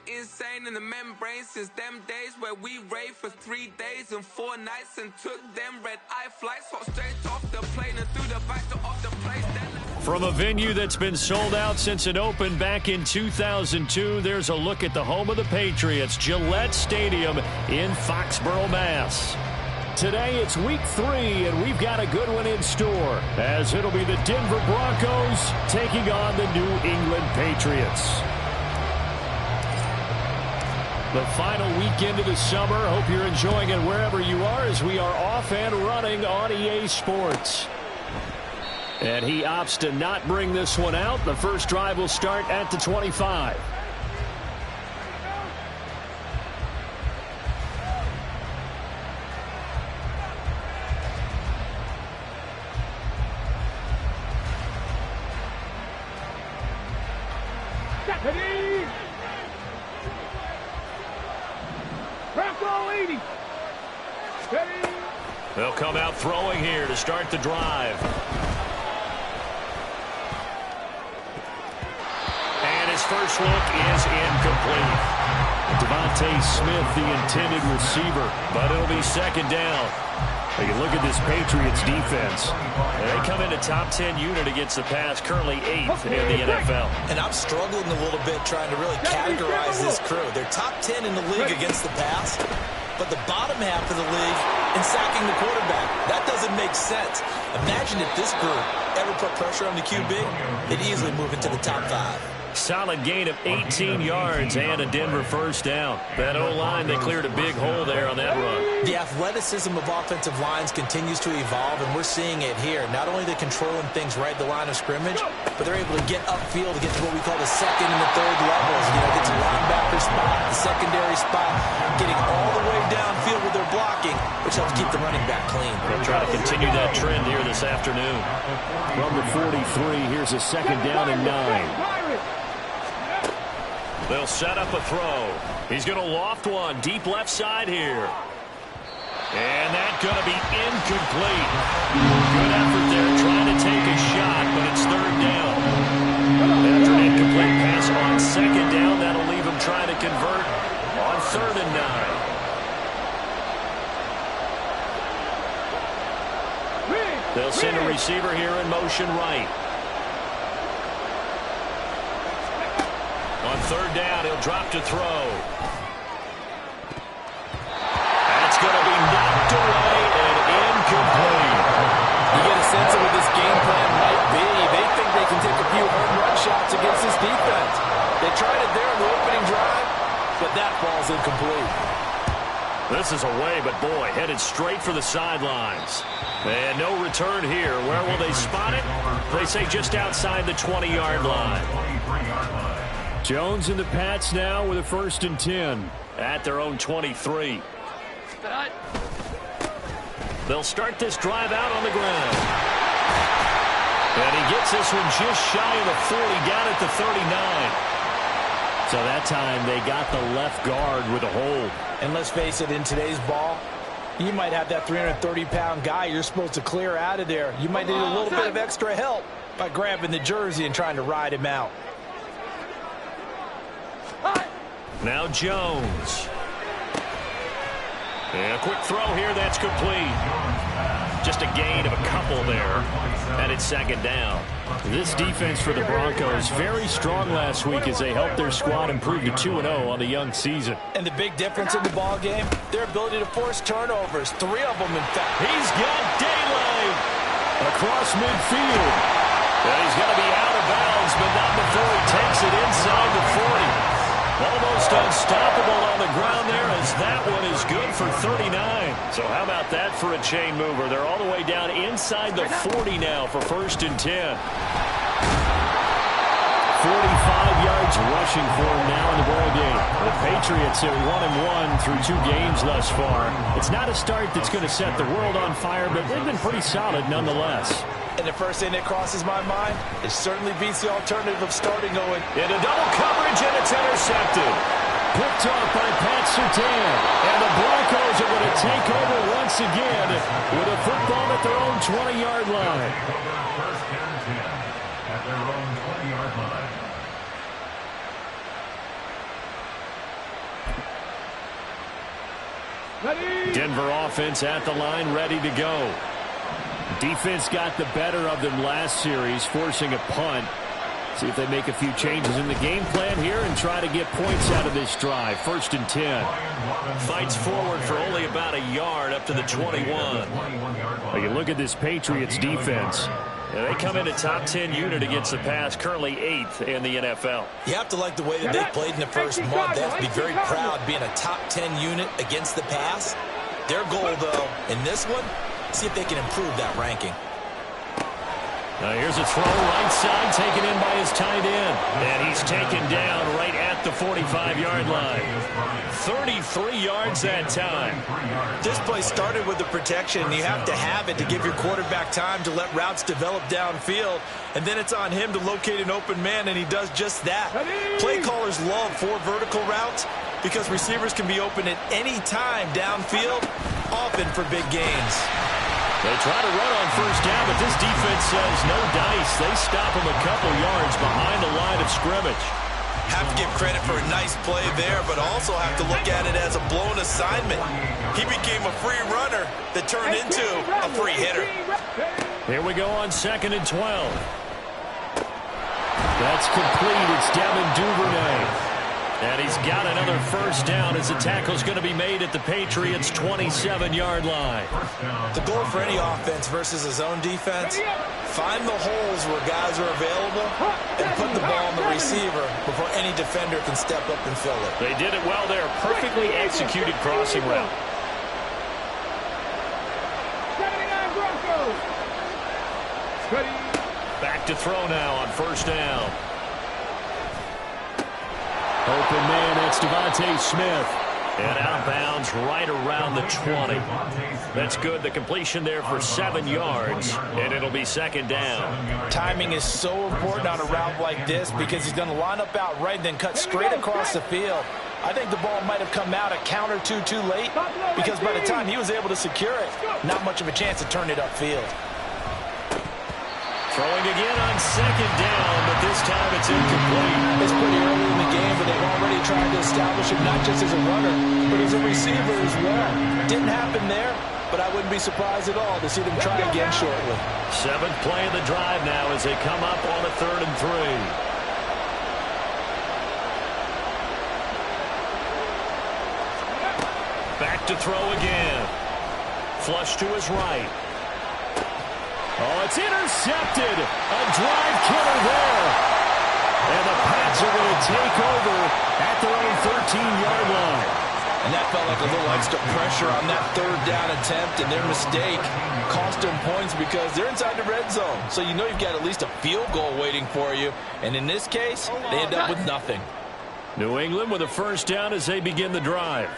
insane in the membrane since them days where we raved for 3 days and 4 nights and took them red-eye flights, hot straight off the plane and through the back door of the place. From a venue that's been sold out since it opened back in 2002, there's a look at the home of the Patriots, Gillette Stadium in Foxborough, Mass. Today it's week 3, and we've got a good one in store, as it'll be the Denver Broncos taking on the New England Patriots. The final weekend of the summer. Hope you're enjoying it wherever you are, as we are off and running on EA Sports. And he opts to not bring this one out. The first drive will start at the 25. They'll come out throwing here to start the drive. And his first look is incomplete. Devontae Smith, the intended receiver, but it'll be second down. You look at this Patriots defense. They come in a top 10 unit against the pass, currently 8th in the NFL. And I'm struggling a little bit trying to really categorize this crew. They're top 10 in the league against the pass, but the bottom half of the league in sacking the quarterback. That doesn't make sense. Imagine if this group ever put pressure on the QB, they'd easily move into the top 5. Solid gain of 18 yards and a Denver first down. That O-line, they cleared a big hole there on that run. The athleticism of offensive lines continues to evolve, and we're seeing it here. Not only are they controlling things right at the line of scrimmage, but they're able to get upfield to get to what we call the second and the third levels. You know, get to the linebacker spot, the secondary spot, getting all the way downfield with their blocking, which helps keep the running back clean. They'll try to continue that trend here this afternoon. From the 43, here's a second down and 9. They'll set up a throw. He's going to loft one deep left side here. And that's going to be incomplete. Good effort there trying to take a shot, but it's third down. After an incomplete pass on second down, that'll leave him trying to convert on 3rd and 9. They'll send a receiver here in motion right. On 3rd down, he'll drop to throw. That's going to be knocked away and incomplete. You get a sense of what this game plan might be. They think they can take a few home run shots against this defense. They tried it there in the opening drive, but that ball's incomplete. This is away, but boy, headed straight for the sidelines. And no return here. Where will they spot it? They say just outside the 20-yard line. Jones and the Pats now with a 1st and 10 at their own 23. They'll start this drive out on the ground. And he gets this one just shy of the 40, down at the 39. So that time they got the left guard with a hold. And let's face it, in today's ball, you might have that 330-pound guy you're supposed to clear out of there. You might need a little bit of extra help by grabbing the jersey and trying to ride him out. Now Jones. And a quick throw here, that's complete. Just a gain of a couple there. And it's second down. This defense for the Broncos, very strong last week as they helped their squad improve to 2-0 on the young season. And the big difference in the ball game, their ability to force turnovers. 3 of them, in fact. He's got daylight across midfield. And he's going to be out of bounds, but not before he takes it inside the 40. Almost unstoppable on the ground there, as that one is good for 39. So how about that for a chain mover? They're all the way down inside the 40 now for 1st and 10. 45 yards rushing for him now in the ball game. The Patriots are 1-1 through 2 games thus far. It's not a start that's going to set the world on fire, but they've been pretty solid nonetheless. And the first thing that crosses my mind, it certainly beats the alternative of starting Owen. Into double coverage, and it's intercepted. Picked off by Pat Surtain. And the Broncos are going to take over once again with a football at their own 20-yard line. Denver offense at the line, ready to go. Defense got the better of them last series, forcing a punt. See if they make a few changes in the game plan here and try to get points out of this drive. 1st and 10. Fights forward for only about a yard up to the 21. Well, you look at this Patriots defense. They come in a top 10 unit against the pass, currently 8th in the NFL. You have to like the way that they played in the first month. They have to be very proud being a top 10 unit against the pass. Their goal, though, in this one, see if they can improve that ranking. Now here's a throw right side, taken in by his tight end. And he's taken down right at the 45-yard line. 33 yards that time. This play started with the protection. You have to have it to give your quarterback time to let routes develop downfield. And then it's on him to locate an open man, and he does just that. Play callers love 4 vertical routes because receivers can be open at any time downfield, often for big gains. They try to run on first down, but this defense says no dice. They stop him a couple yards behind the line of scrimmage. Have to give credit for a nice play there, but also have to look at it as a blown assignment. He became a free runner that turned into a free hitter. Here we go on 2nd and 12. That's complete. It's Devin Duvernay. And he's got another first down as the tackle's going to be made at the Patriots' 27-yard line. The goal for any offense versus his own defense, find the holes where guys are available and put the ball on the receiver before any defender can step up and fill it. They did it well there. Perfectly executed crossing route. Back to throw now on first down. Open man, that's Devontae Smith. And out of bounds right around the 20. That's good. The completion there for 7 yards, and it'll be 2nd down. Timing is so important on a route like this because he's going to line up out right and then cut straight across the field. I think the ball might have come out a count or two too late because by the time he was able to secure it, not much of a chance to turn it upfield. Throwing again on 2nd down, but this time it's incomplete. It's pretty early in the game, but they've already tried to establish him not just as a runner, but as a receiver as well. Didn't happen there, but I wouldn't be surprised at all to see them try again shortly. 7th play of the drive now as they come up on a 3rd and 3. Back to throw again. Flush to his right. Oh, it's intercepted. A drive killer there. And the Pats are going to take over at their own 13-yard line. And that felt like a little extra pressure on that 3rd down attempt, and their mistake cost them points because they're inside the red zone. So you know you've got at least a field goal waiting for you. And in this case, they end up with nothing. New England with a first down as they begin the drive.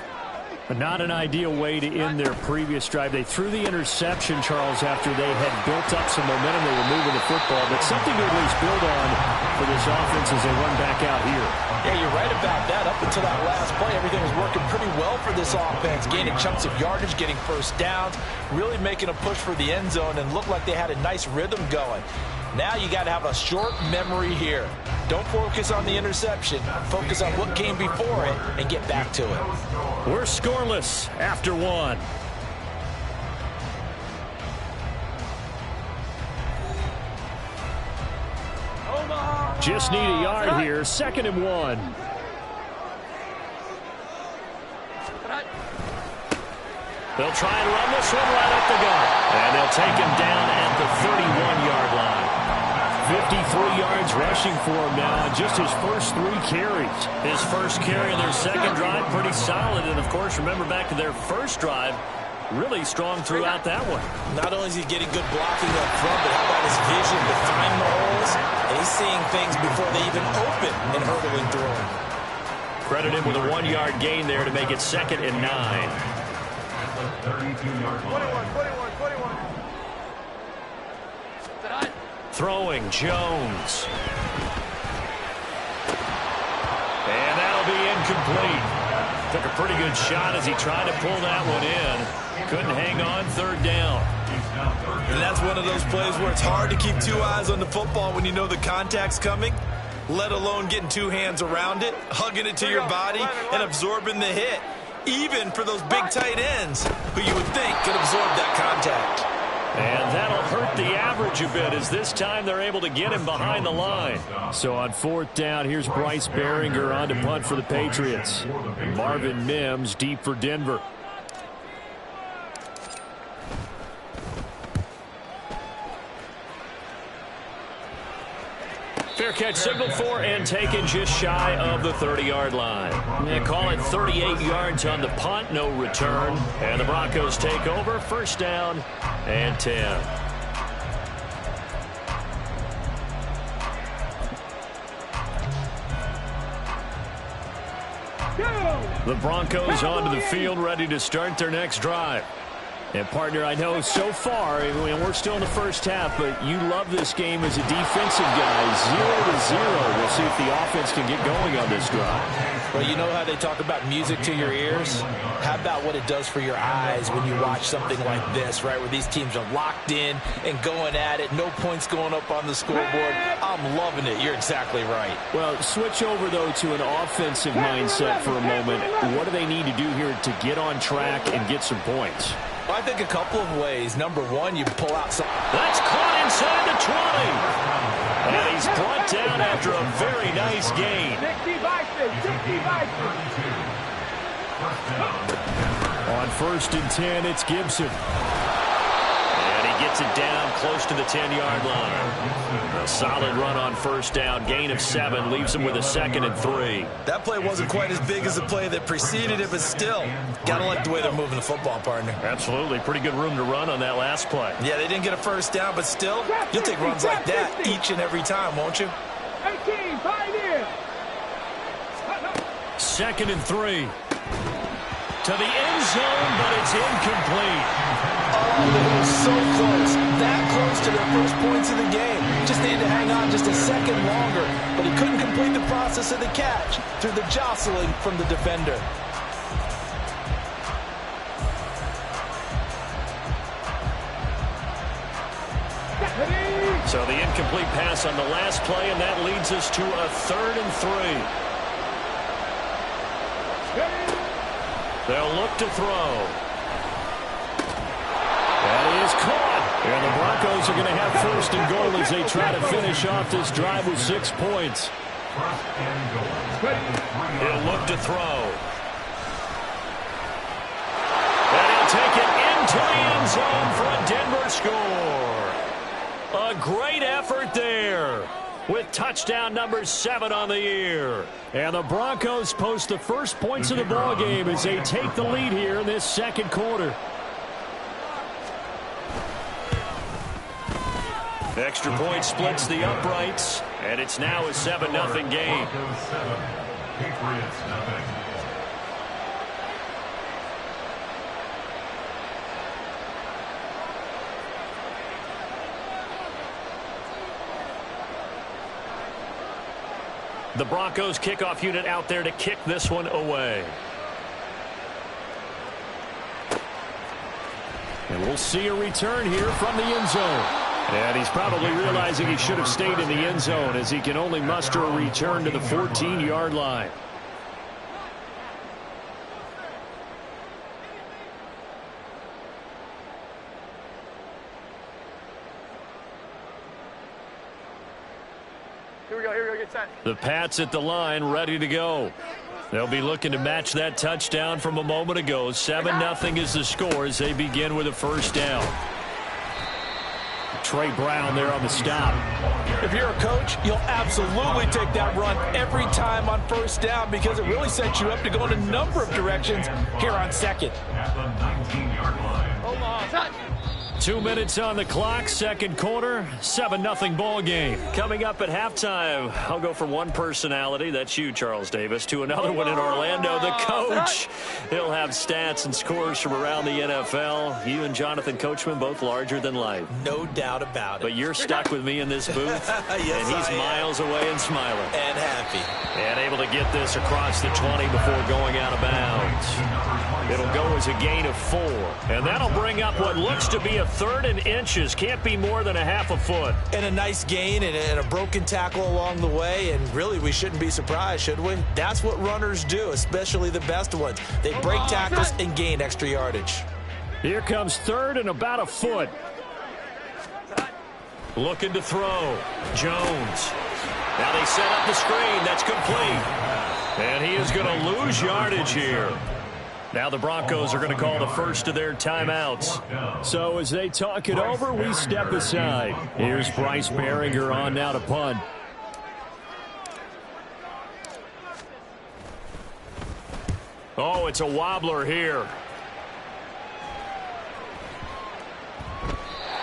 But not an ideal way to end their previous drive. They threw the interception, Charles, after they had built up some momentum. They were moving the football, but something to at least build on for this offense as they run back out here. Yeah, you're right about that. Up until that last play, everything was working pretty well for this offense, gaining chunks of yardage, getting first downs, really making a push for the end zone, and looked like they had a nice rhythm going. Now you got to have a short memory here. Don't focus on the interception. Focus on what came before it and get back to it. We're scoreless after 1. Just need a yard here. 2nd and 1. They'll try and run this one right up the gut. And they'll take him down at the 31-yard line. 53 yards rushing for him now on just his first 3 carries. His first carry of their second drive, pretty solid. And, of course, remember back to their first drive, really strong throughout that one. Not only is he getting good blocking up front, but how about his vision to find the holes? And he's seeing things before they even open and hurdling through them. Credit him with a 1-yard gain there to make it 2nd and 9. 21. Throwing Jones. And that'll be incomplete. Took a pretty good shot as he tried to pull that one in. Couldn't hang on, 3rd down. And that's one of those plays where it's hard to keep 2 eyes on the football when you know the contact's coming, let alone getting 2 hands around it, hugging it to your body, and absorbing the hit. even for those big tight ends who you would think could absorb that contact. And that'll hurt the average a bit as this time they're able to get him behind the line. So on 4th down, here's Bryce Behringer on to punt for the Patriots. And Marvin Mims deep for Denver. Fair catch signaled for and taken just shy of the 30-yard line. They call it 38 yards on the punt, no return. And the Broncos take over, 1st down and 10. The Broncos onto the field, ready to start their next drive. And, partner, I know so far, we're still in the first half, but you love this game as a defensive guy. 0-0. We'll see if the offense can get going on this drive. Well, you know how they talk about music to your ears? How about what it does for your eyes when you watch something like this, right, where these teams are locked in and going at it, no points going up on the scoreboard? I'm loving it. You're exactly right. Well, switch over, though, to an offensive mindset for a moment. What do they need to do here to get on track and get some points? Well, I think a couple of ways. Number one, you pull out some. That's caught inside the 20. And he's brought down after a very nice gain. On 1st and 10, it's Gibson. And he gets it down close to the 10-yard line. A solid run on 1st down. Gain of 7 leaves him with a 2nd and 3. That play wasn't quite as big as the play that preceded it, but still, gotta like the way they're moving the football, partner. Absolutely. Pretty good room to run on that last play. Yeah, they didn't get a 1st down, but still, you'll take runs like that each and every time, won't you? 18, 5 in. 2nd and 3. To the end zone, but it's incomplete. Oh, they were so close. That close to their first points of the game. Just needed to hang on just a second longer, but he couldn't complete the process of the catch through the jostling from the defender. So the incomplete pass on the last play, and that leads us to a 3rd and 3. They'll look to throw. That is caught. And the Broncos are going to have 1st and goal as they try to finish off this drive with 6 points. He'll look to throw. And he'll take it into the end zone for a Denver score. A great effort there, with touchdown number 7 on the year. And the Broncos post the first points of the ballgame as they take the lead here in this 2nd quarter. Extra point splits the uprights, and it's now a 7-0 game. Patriots nothing. The Broncos kickoff unit out there to kick this one away. And we'll see a return here from the end zone. And he's probably realizing he should have stayed in the end zone as he can only muster a return to the 14-yard line. Here we go, get set. The Pats at the line, ready to go. They'll be looking to match that touchdown from a moment ago. 7-0 is the score as they begin with a 1st down. Trey Brown there on the stop. If you're a coach, you'll absolutely take that run every time on 1st down because it really sets you up to go in a number of directions here on 2nd. At the 19-yard line. Hold on. Touch. 2 minutes on the clock, 2nd quarter, 7-0 ball game. Coming up at halftime, I'll go from one personality, that's you, Charles Davis, to another one in Orlando, the coach. He'll have stats and scores from around the NFL. You and Jonathan Coachman, both larger than life. No doubt about it. But you're stuck with me in this booth, yes, and he's miles away and smiling. And happy. And able to get this across the 20 before going out of bounds. It'll go as a gain of 4. And that'll bring up what looks to be a 3rd and inches. Can't be more than a half a foot. And a nice gain and a broken tackle along the way. And really, we shouldn't be surprised, should we? That's what runners do, especially the best ones. They break tackles and gain extra yardage. Here comes 3rd and about a foot. Looking to throw. Jones. Now they set up the screen. That's complete. And he is going to lose yardage here. Now the Broncos are going to call the first of their timeouts. So as they talk it over, we step aside. Here's Bryce Behringer on now to punt. Oh, it's a wobbler here.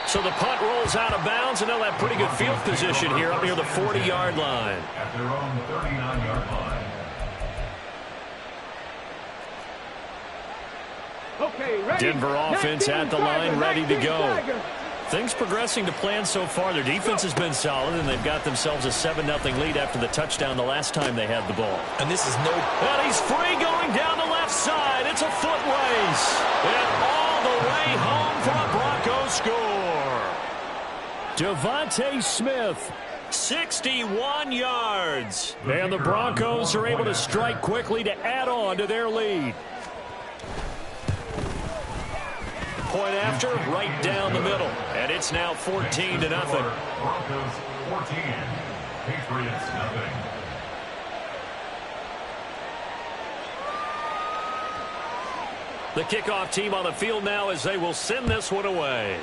So the punt rolls out of bounds, and they'll have pretty good field position here up near the 40-yard line. At their own 39-yard line. Okay, ready. Denver offense at the line, ready to go. Things progressing to plan so far. Their defense has been solid, and they've got themselves a 7-0 lead after the touchdown the last time they had the ball. And this is no... And he's free going down the left side. It's a foot race. And all the way home for a Broncos score. Devontae Smith, 61 yards. And the Broncos are able to strike quickly to add on to their lead. Point after, right down the middle. And it's now 14-0. Broncos 14, Patriots nothing. The kickoff team on the field now as they will send this one away.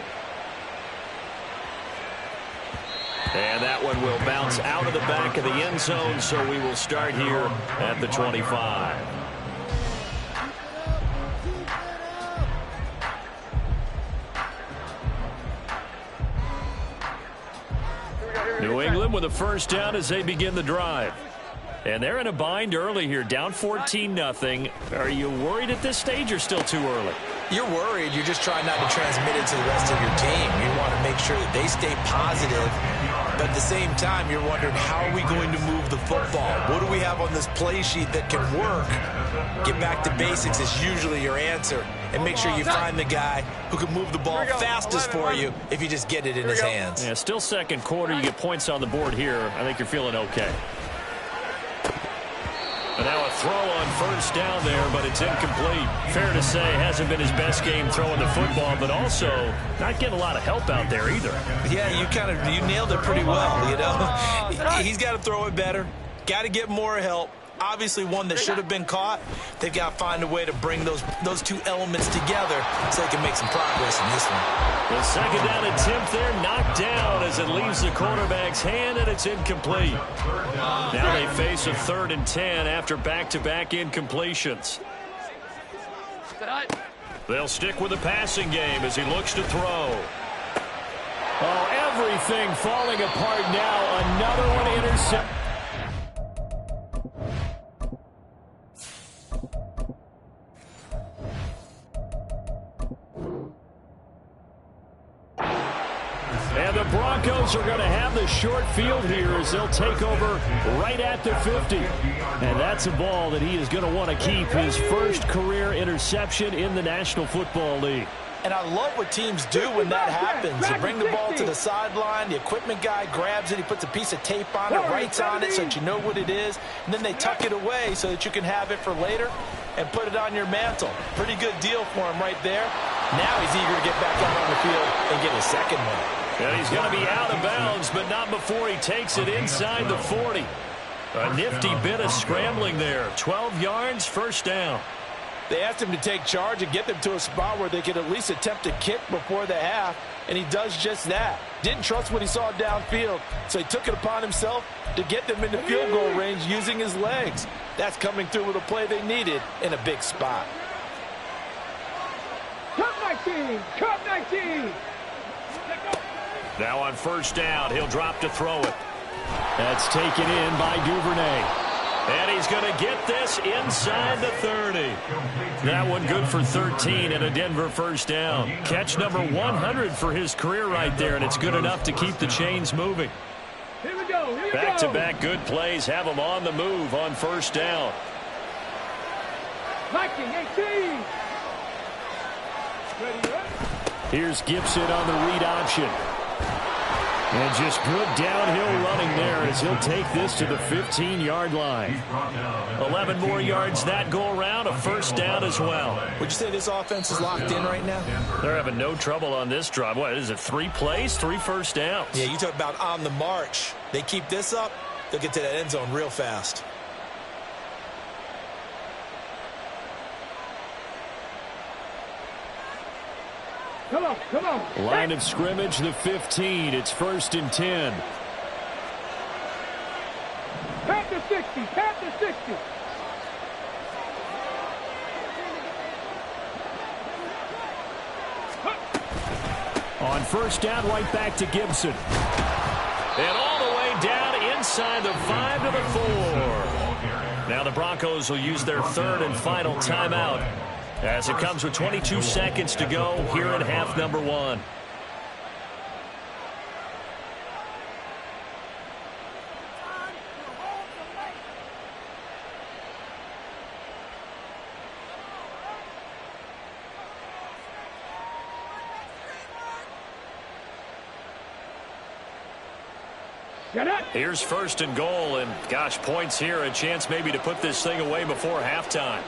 And that one will bounce out of the back of the end zone, so we will start here at the 25. New England with a first down as they begin the drive. And they're in a bind early here, down 14-0. Are you worried at this stage or still too early? You're worried. You're just trying not to transmit it to the rest of your team. You want to make sure that they stay positive. But at the same time, you're wondering, how are we going to move the football? What do we have on this play sheet that can work? Get back to basics is usually your answer. And make sure you find the guy who can move the ball fastest for you if you just get it in his hands. Yeah, still second quarter. You get points on the board here. I think you're feeling okay. And now a throw on first down there, but it's incomplete. Fair to say, hasn't been his best game throwing the football, but also not getting a lot of help out there either. Yeah, you nailed it pretty well, you know. He's got to throw it better. Got to get more help. Obviously one that should have been caught. They've got to find a way to bring those two elements together so they can make some progress in this one. The second down attempt there knocked down as it leaves the quarterback's hand, and it's incomplete. Now they face a 3rd and 10 after back-to-back incompletions. They'll stick with the passing game as he looks to throw. Oh, everything falling apart now. Another one intercepted. And the Broncos are going to have the short field here as they'll take over right at the 50. And that's a ball that he is going to want to keep, his first career interception in the National Football League. And I love what teams do when that happens. They bring the ball to the sideline, the equipment guy grabs it, he puts a piece of tape on it, writes on it so that you know what it is, and then they tuck it away so that you can have it for later and put it on your mantle. Pretty good deal for him right there. Now he's eager to get back out on the field and get his second one. And he's going to be out of bounds, but not before he takes it inside the 40. A nifty bit of scrambling there. 12 yards, first down. They asked him to take charge and get them to a spot where they could at least attempt a kick before the half, and he does just that. Didn't trust what he saw downfield, so he took it upon himself to get them into field goal range using his legs. That's coming through with a play they needed in a big spot. Cut 19! Cut 19! Now on first down, he'll drop to throw it. That's taken in by Duvernay. And he's going to get this inside the 30. That one good for 13 and a Denver first down. Catch number 100 for his career right there, and it's good enough to keep the chains moving. Here we go, Back-to-back good plays have him on the move on first down. Viking 18! Ready, Here's Gibson on the read option. And just good downhill running there as he'll take this to the 15-yard line. 11 more yards that go around, a first down as well. Would you say this offense is locked in right now? They're having no trouble on this drive. What is it, 3 plays, 3 first downs? Yeah, you talk about on the march. They keep this up, they'll get to that end zone real fast. Come on, come on. Line of scrimmage, the 15. It's 1st and 10. Pat the 60, pat the 60. On first down, right back to Gibson. And all the way down inside the 5 to the 4. Now the Broncos will use their 3rd and final timeout, as it comes with 22 seconds to go here in half number 1. Here's 1st and goal, and gosh, points here, a chance maybe to put this thing away before halftime.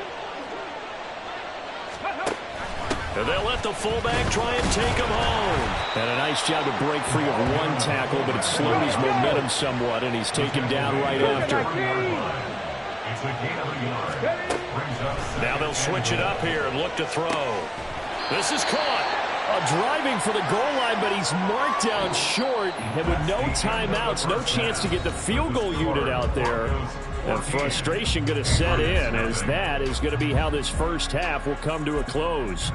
And they'll let the fullback try and take him home. And a nice job to break free of 1 tackle, but it slowed his momentum somewhat, and he's taken down right after. Now they'll switch it up here and look to throw. This is caught. Driving for the goal line, but he's marked down short. And with no timeouts, no chance to get the field goal unit out there. And frustration going to set in, as that is going to be how this first half will come to a close.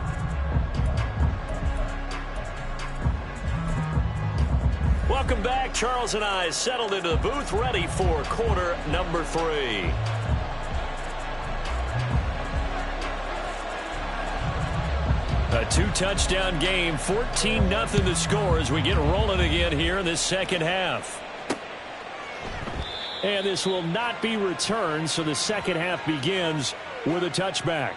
Welcome back. Charles and I settled into the booth, ready for quarter number 3. A 2-touchdown game, 14-0 the score as we get rolling again here in this second half. And this will not be returned, so the second half begins with a touchback.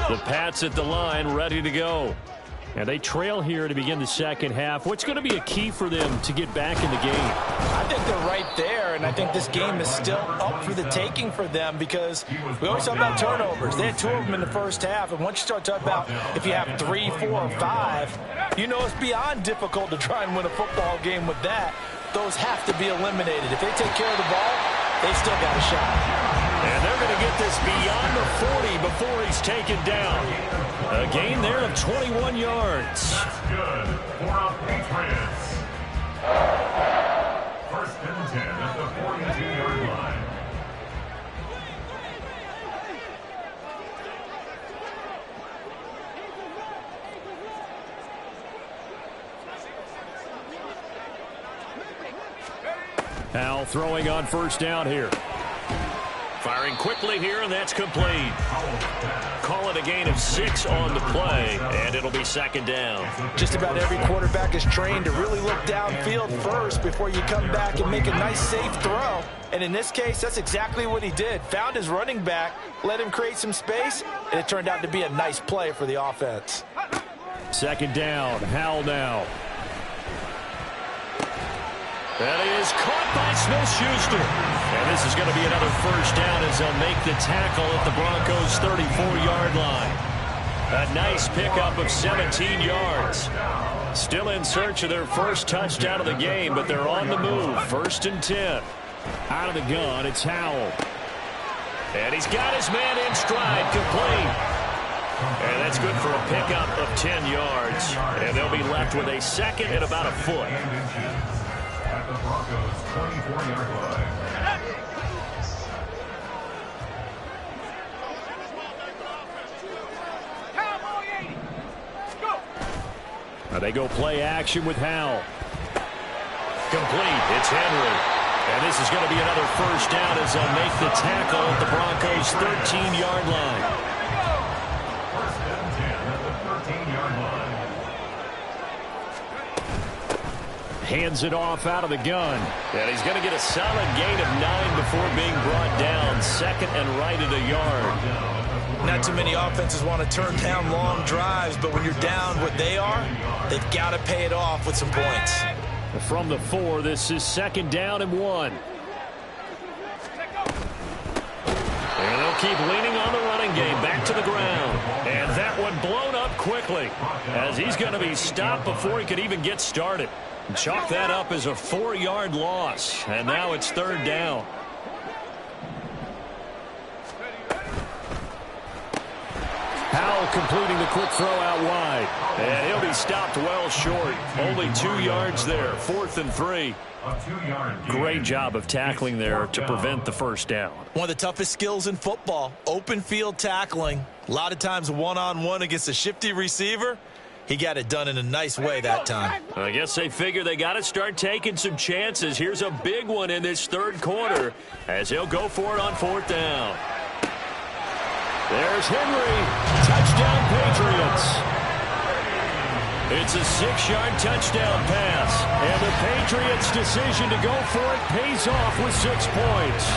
The Pats at the line, ready to go. And they trail here to begin the second half. What's going to be a key for them to get back in the game? I think they're right there, and I think this game is still up for the taking for them, because we always talk about turnovers. They had 2 of them in the first half, and once you start talking about if you have 3, 4, or 5, you know it's beyond difficult to try and win a football game with that. Those have to be eliminated. If they take care of the ball, they still got a shot. And they're going to get this beyond the 40 before he's taken down. A gain there of 21 yards. That's good for our Patriots. 1st and 10 at the 42-yard line. Howell throwing on first down here. Firing quickly here, and that's complete. Call it a gain of 6 on the play, and it'll be 2nd down. Just about every quarterback is trained to really look downfield first before you come back and make a nice, safe throw. And in this case, that's exactly what he did. Found his running back, let him create some space, and it turned out to be a nice play for the offense. 2nd down, Howell now. That is caught by Smith-Schuster. And this is going to be another first down as they'll make the tackle at the Broncos' 34-yard line. A nice pickup of 17 yards. Still in search of their first touchdown of the game, but they're on the move. 1st and 10. Out of the gun, it's Howell. And he's got his man in stride, complete. And that's good for a pickup of 10 yards. And they'll be left with a 2nd and about a foot. At the Broncos' 24-yard line. Now they go play action with Howell. Complete. It's Henry. And this is going to be another first down as they'll make the tackle at the Broncos' 13-yard line. 1st and 10 at the 13-yard line. hands it off out of the gun. And he's going to get a solid gain of 9 before being brought down. Second and right at a yard. Not too many offenses want to turn down long drives, but when you're down what they are, they've got to pay it off with some points. From the 4, this is 2nd down and 1. And they'll keep leaning on the running game. Back to the ground. And that one blown up quickly as he's going to be stopped before he could even get started. Chalk that up as a 4-yard loss. And now it's 3rd down. Howell completing the quick throw out wide. And he'll be stopped well short. Only 2 yards there. 4th and 3. Great job of tackling there to prevent the first down. One of the toughest skills in football, open field tackling. A lot of times one-on-one against a shifty receiver. He got it done in a nice way that time. I guess they figure they got to start taking some chances. Here's a big one in this 3rd quarter as he'll go for it on 4th down. There's Henry. Touchdown, Patriots. It's a 6-yard touchdown pass. And the Patriots' decision to go for it pays off with 6 points.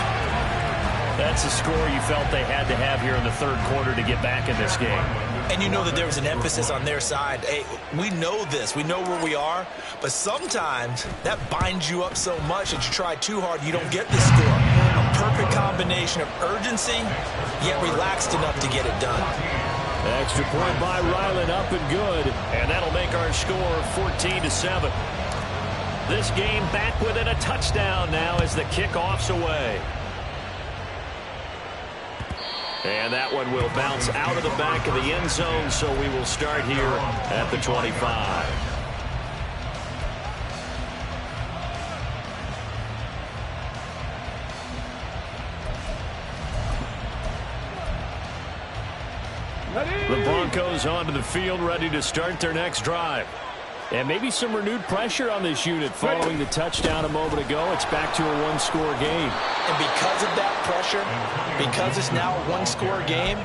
That's a score you felt they had to have here in the 3rd quarter to get back in this game. And you know that there was an emphasis on their side. Hey, we know this. We know where we are. But sometimes that binds you up so much that you try too hard, you don't get the score. A perfect combination of urgency, yet relaxed enough to get it done. Extra point by Ryland, up and good. And that'll make our score 14-7. This game back within a touchdown now as the kickoff's away. And that one will bounce out of the back of the end zone, so we will start here at the 25. The Broncos onto the field, ready to start their next drive. And maybe some renewed pressure on this unit following the touchdown a moment ago. It's back to a 1-score game. And because of that pressure, because it's now a 1-score game,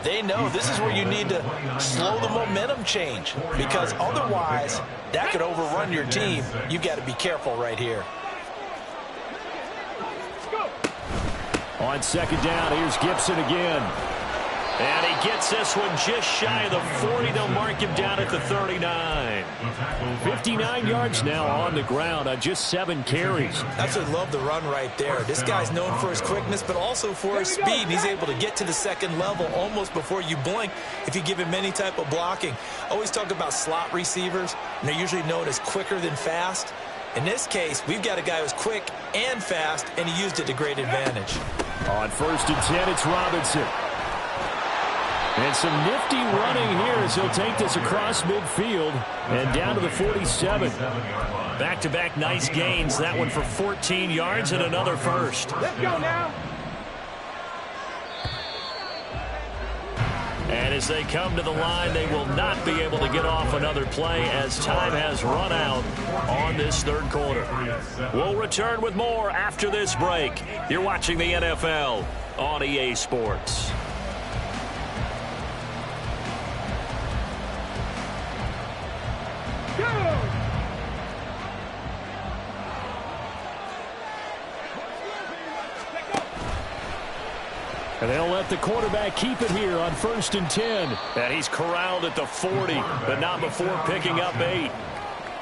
they know this is where you need to slow the momentum change. Because otherwise, that could overrun your team. You've got to be careful right here. On 2nd down, here's Gibson again. And he gets this one just shy of the 40. They'll mark him down at the 39. 59 yards now on the ground on just 7 carries. That's what I love the run right there. This guy's known for his quickness, but also for his speed. And he's able to get to the 2nd level almost before you blink if you give him any type of blocking. I always talk about slot receivers, and they're usually known as quicker than fast. In this case, we've got a guy who's quick and fast, and he used it to great advantage. On 1st and 10, it's Robinson. And some nifty running here as he'll take this across midfield and down to the 47. Back-to-back nice gains. That one for 14 yards and another first. Let's go now. And as they come to the line, they will not be able to get off another play as time has run out on this 3rd quarter. We'll return with more after this break. You're watching the NFL on EA Sports. And they'll let the quarterback keep it here on 1st and 10. And he's corralled at the 40, but not before picking up 8.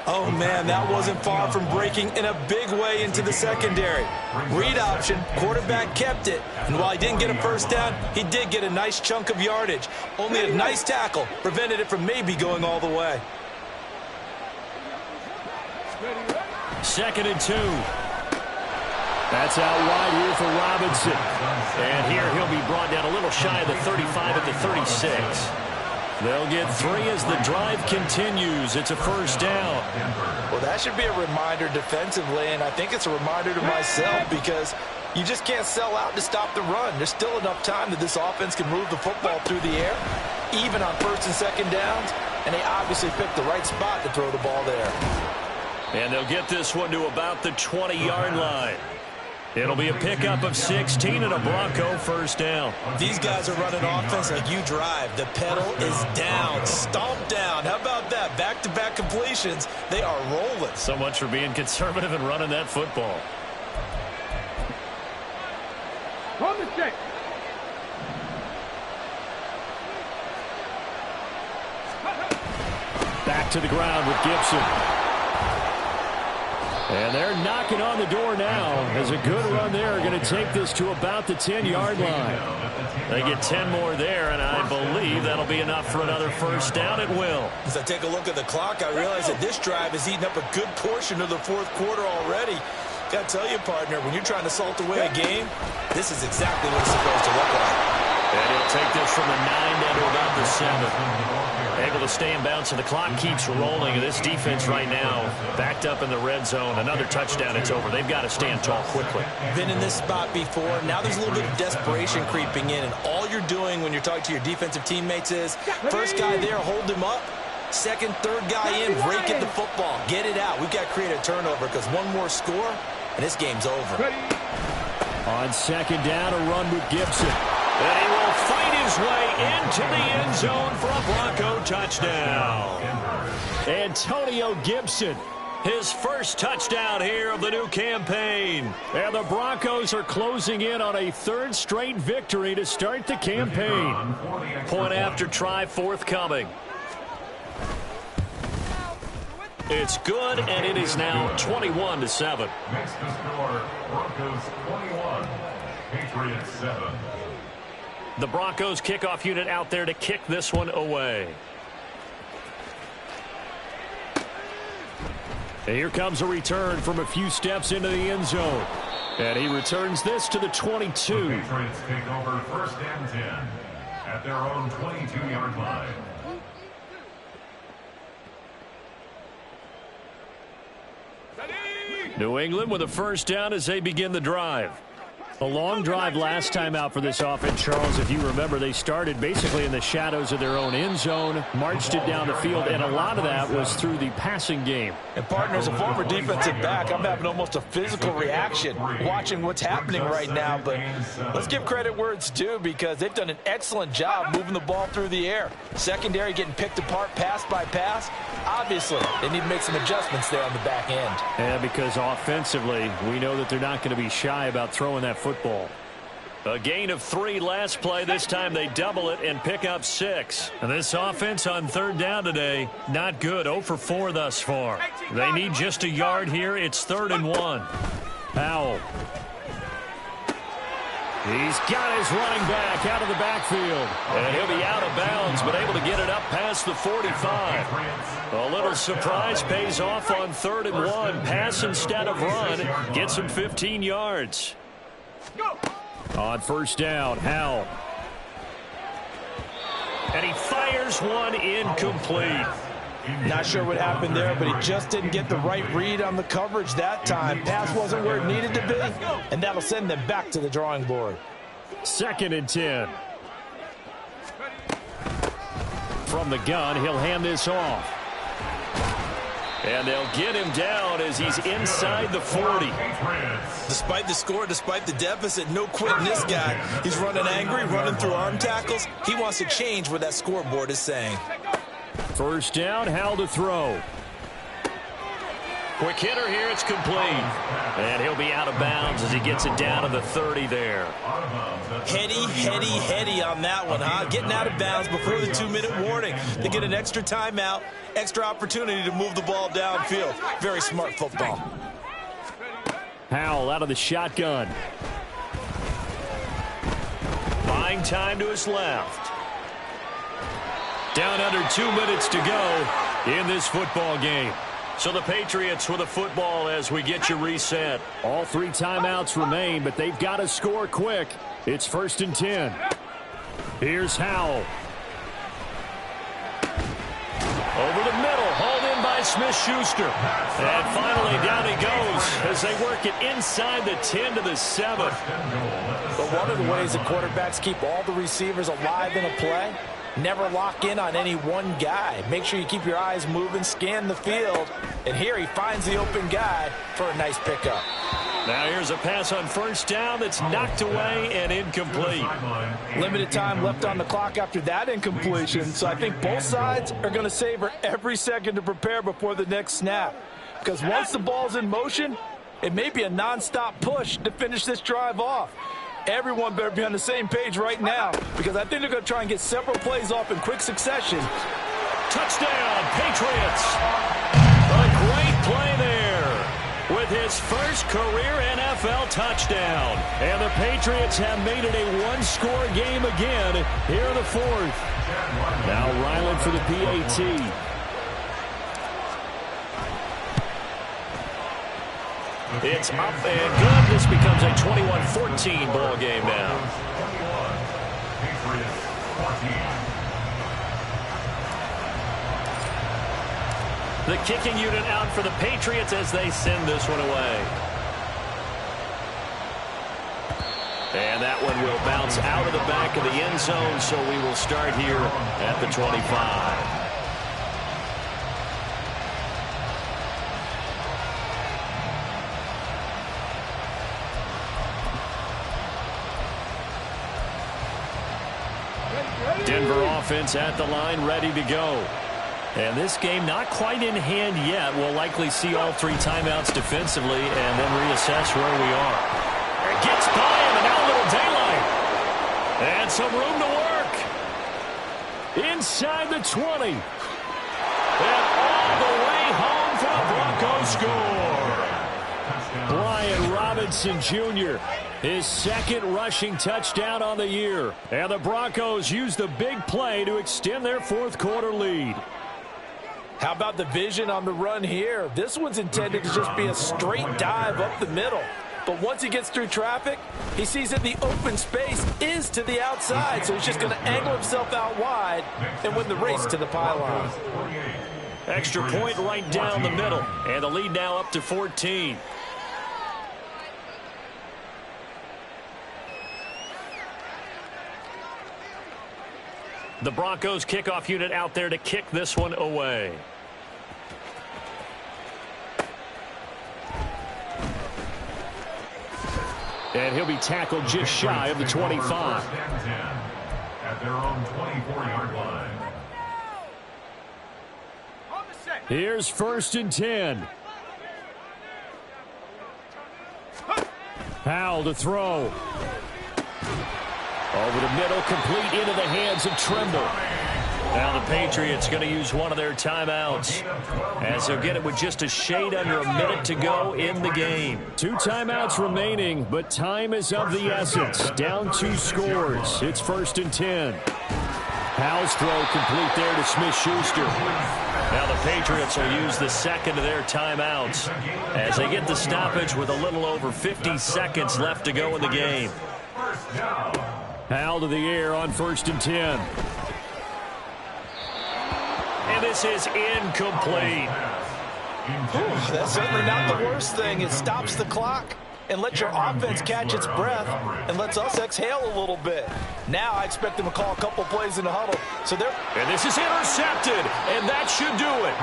Oh, man, that wasn't far from breaking in a big way into the secondary. Read option, quarterback kept it. And while he didn't get a first down, he did get a nice chunk of yardage. Only a nice tackle prevented it from maybe going all the way. 2nd and 2. That's out wide here for Robinson. And here he'll be brought down a little shy of the 35 at the 36. They'll get 3 as the drive continues. It's a first down. Well, that should be a reminder defensively, and I think it's a reminder to myself because you just can't sell out to stop the run. There's still enough time that this offense can move the football through the air, even on 1st and 2nd downs, and they obviously picked the right spot to throw the ball there. And they'll get this one to about the 20-yard line. It'll be a pickup of 16 and a Bronco first down. These guys are running offense like you drive. The pedal is down. Stomp down. How about that? back-to-back completions. They are rolling. So much for being conservative and running that football. From the stick. Back to the ground with Gibson. And they're knocking on the door now as a good run there. Going to take this to about the 10-yard line. They get 10 more there, and I believe that'll be enough for another first down at will. As I take a look at the clock, I realize that this drive has eaten up a good portion of the fourth quarter already. Got to tell you, partner, when you're trying to salt away a game, this is exactly what it's supposed to look like. And he'll take this from the 9 down to about the 7. Able to stay in bounds, and the clock keeps rolling. And this defense right now backed up in the red zone. Another touchdown, it's over. They've got to stand tall quickly. Been in this spot before. Now there's a little bit of desperation creeping in, and all you're doing when you're talking to your defensive teammates is first guy there, hold him up. Second, third guy in, break at the football. Get it out. We've got to create a turnover because one more score, and this game's over. On second down, a run with Gibson. And he will fight his way into the end zone for a Bronco touchdown. Antonio Gibson, his first touchdown here of the new campaign. And the Broncos are closing in on a third straight victory to start the campaign. Point after try forthcoming. It's good, and it is now 21-7. Makes the score Broncos 21, Patriots 7. The Broncos kickoff unit out there to kick this one away. And here comes a return from a few steps into the end zone. And he returns this to the 22. The Patriots take over first and 10 at their own 22-yard line. New England with a first down as they begin the drive. A long drive last time out for this offense, Charles. If you remember, they started basically in the shadows of their own end zone, marched it down the field, and a lot of that was through the passing game. And, partner, as a former defensive back, I'm having almost a physical reaction watching what's happening right now. But let's give credit where it's due because they've done an excellent job moving the ball through the air. Secondary getting picked apart pass by pass. Obviously, they need to make some adjustments there on the back end. And because offensively, we know that they're not going to be shy about throwing that football. A gain of 3 last play. This time they double it and pick up 6. And this offense on third down today, not good. 0 for 4 thus far. They need just a yard here. It's 3rd and 1. Powell. He's got his running back out of the backfield. And he'll be out of bounds, but able to get it up past the 45. A little surprise pays off on 3rd and 1. Pass instead of run. Gets him 15 yards. On first down, Howell. And he fires one incomplete. Not sure what happened there, but he just didn't get the right read on the coverage that time. Pass wasn't where it needed to be, and that'll send them back to the drawing board. 2nd and 10. From the gun, he'll hand this off. And they'll get him down as he's inside the 40. Despite the score, despite the deficit, no quitting this guy. He's running angry, running through arm tackles. He wants to change what that scoreboard is saying. First down, Howell to throw. Quick hitter here, it's complete. And he'll be out of bounds as he gets it down to the 30 there. Heady on that one, huh? Getting out of bounds before the 2-minute warning. They get an extra timeout, extra opportunity to move the ball downfield. Very smart football. Howell out of the shotgun. Buying time to his left. Down under 2 minutes to go in this football game. So the Patriots with a football as we get you reset. All 3 timeouts remain, but they've got to score quick. It's 1st and 10. Here's Howell. Over the middle, hauled in by Smith-Schuster. And finally down he goes as they work it inside the 10 to the 7. But one of the ways that quarterbacks keep all the receivers alive in a play, never lock in on any one guy. Make sure you keep your eyes moving, scan the field. And here he finds the open guy for a nice pickup. Now here's a pass on first down that's knocked away and incomplete. Limited time left on the clock after that incompletion, so I think both sides are going to savor every second to prepare before the next snap. Because once the ball's in motion, it may be a nonstop push to finish this drive off. Everyone better be on the same page right now, because I think they're going to try and get several plays off in quick succession. Touchdown, Patriots. A great play there with his first career NFL touchdown. And the Patriots have made it a one-score game again here in the fourth. Now Ryland for the PAT. It's up and good. This becomes a 21-14 ball game now. The kicking unit out for the Patriots as they send this one away. And that one will bounce out of the back of the end zone, so we will start here at the 25. Denver offense at the line, ready to go. And this game not quite in hand yet. We'll likely see all three timeouts defensively and then reassess where we are. It gets by him, and now a little daylight. And some room to work. Inside the 20. And all the way home for the Broncos score. Brian Robinson Jr., his second rushing touchdown on the year. And the Broncos use the big play to extend their fourth quarter lead. How about the vision on the run here? This one's intended to just be a straight dive up the middle. But once he gets through traffic, he sees that the open space is to the outside, so he's just going to angle himself out wide and win the race to the pylon. Extra point right down the middle, and the lead now up to 14. The Broncos kickoff unit out there to kick this one away. And he'll be tackled just shy of the 25. At their own 24-yard line. Here's 1st and 10. Powell to throw. Over the middle, complete into the hands of Trimble. Now the Patriots going to use one of their timeouts, as they'll get it with just a shade under a minute to go in the game. 2 timeouts remaining, but time is of the essence. Down 2 scores. It's 1st and 10. Powell's throw complete there to Smith-Schuster. Now the Patriots will use the second of their timeouts as they get the stoppage with a little over 50 seconds left to go in the game. Powell to the air on 1st and 10. And this is incomplete. Ooh, that's certainly not the worst thing. It stops the clock and lets your offense catch its breath and lets us exhale a little bit. Now I expect them to call a couple plays in the huddle. And this is intercepted, and that should do it.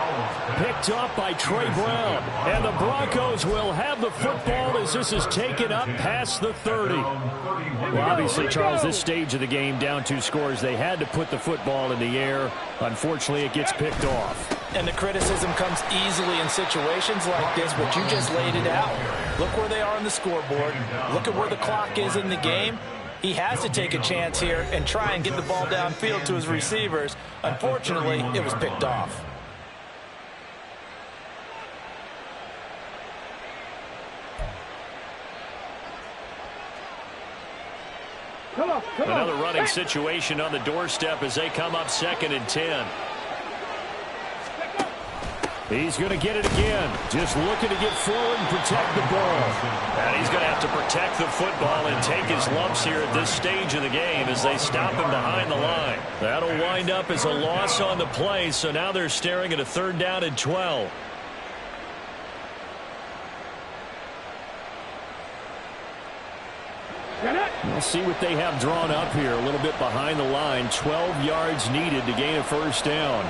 Picked up by Trey Brown. And the Broncos will have the football as this is taken up past the 30. Well, obviously, Charles, this stage of the game, down 2 scores, they had to put the football in the air. Unfortunately, it gets picked off. And the criticism comes easily in situations like this, but you just laid it out. Look where they are on the scoreboard. Look at where the clock is in the game. He has to take a chance here and try and get the ball downfield to his receivers. Unfortunately, it was picked off. Another running situation on the doorstep as they come up 2nd and 10. He's going to get it again. Just looking to get forward and protect the ball. And he's going to have to protect the football and take his lumps here at this stage of the game as they stop him behind the line. That'll wind up as a loss on the play, so now they're staring at a 3rd down and 12. We'll see what they have drawn up here. A little bit behind the line. 12 yards needed to gain a 1st down.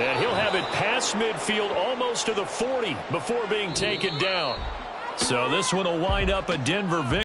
And he'll have it past midfield almost to the 40 before being taken down. So this one will wind up a Denver victory.